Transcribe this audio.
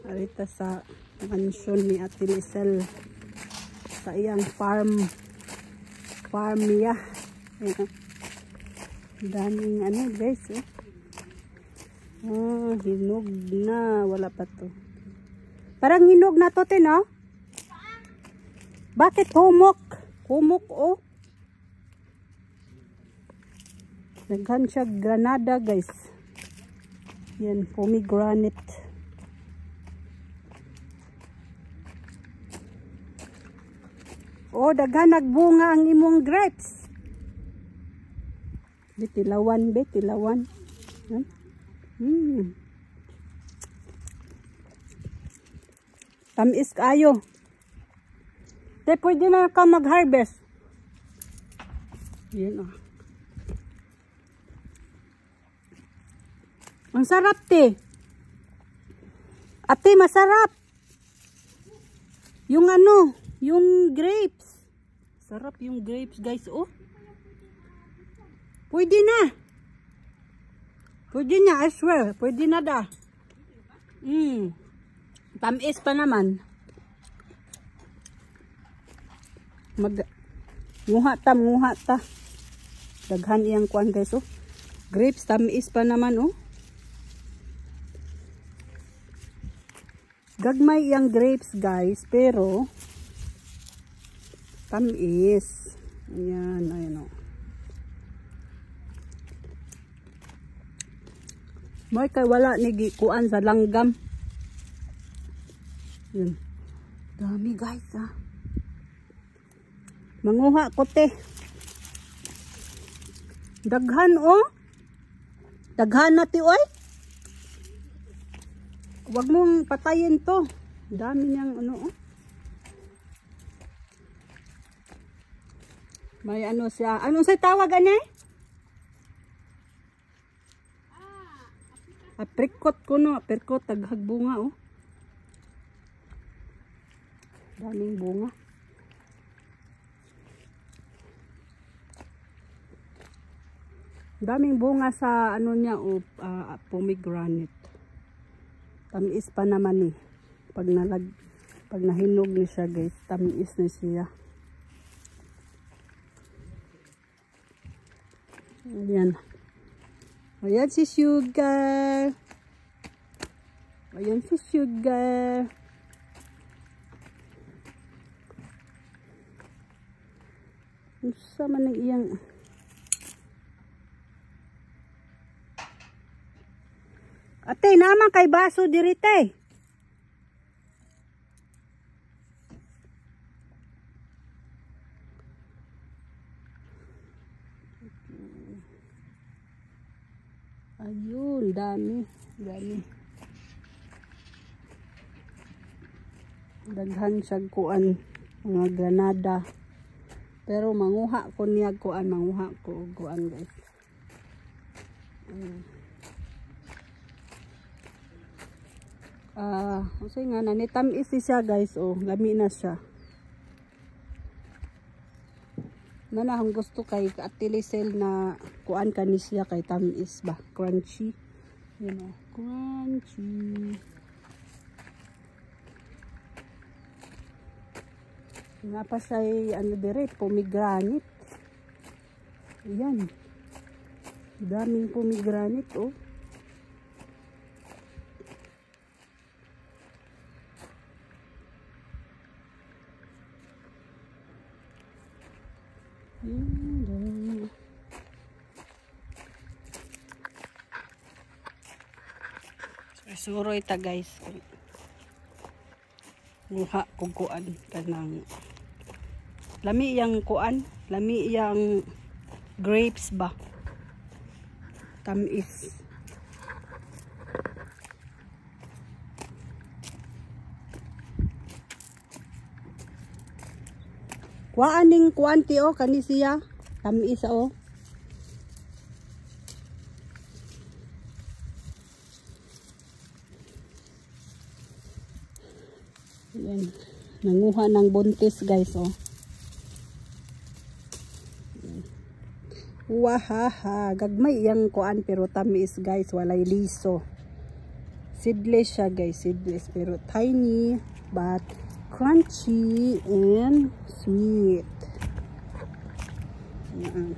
Arita sa mansyon ni Ate Lisel sa iyang farm niya. Ayan. Daming ano guys, hinog na, wala pa to. Parang hinog na to, no? Bakit humok? Humok, oh. Naghan siya granada guys. Yan, pomegranate. Oh, daghan nagbunga ang imong grapes. Betilawan, betilawan. Tamis kayo. Te, pwede na ka mag-harvest. Yan, oh. Ang sarap, te. Ate, masarap. Yung ano, yung grapes. Sarap yung grapes, guys. Oh. Pwede na. Pwede na, I swear. Pwede na da. Tamis pa naman. Nguha ta. Daghan iyang kuan, guys. Oh. Grapes, tamis pa naman, oh. Gagmay iyang grapes, guys, pero tamis. Ayan, ayan, oh. May kay wala ni gikuan sa langgam. Yun. Dami, guys, ah. Manguha ko, te. Daghan, oh. Daghan na, ti, oy. Huwag mong patayin to. Dami niyang ano, oh. May ano siya. Ano sa tawag, anay? Apricot ko, no. Apricot, taghagbunga, oh. Daming bunga. Daming bunga sa ano niya, oh, pomegranate. Tamis pa naman, eh. Pag nahinog ni siya, guys, tamis na siya. Ayan. Ayan si Sugar. Ayan si Sugar. Sama ng iyang... Ate, naman kay baso dirite. Ayun, dami. Daghan siya kuan, mga granada. Pero manguha ko niya kuan, manguha ko kuan, guys. Kasi nga nanitamis siya, guys, oh, lami na siya. Manahong gusto kay Ate Lisel na kuan kani siya kay tamis ba, crunchy. Yun, oh, crunchy. Nga pa siya ano dire, pomegranate. Ayan. Daming pomegranate, oh. Siguro ita, guys. Nguha kong kuan kanang lami yang kuan, lami yang grapes ba. Tamis. Kuaning kuanti, oh, kani siya. Tamis, oh. Ayan. Nanguha ng buntis, guys, oh. Wahaha. Gagmay yang kuan pero tamis, guys. Walay liso. Seedless siya guys, seedless. Pero tiny, but crunchy and sweet. Yan.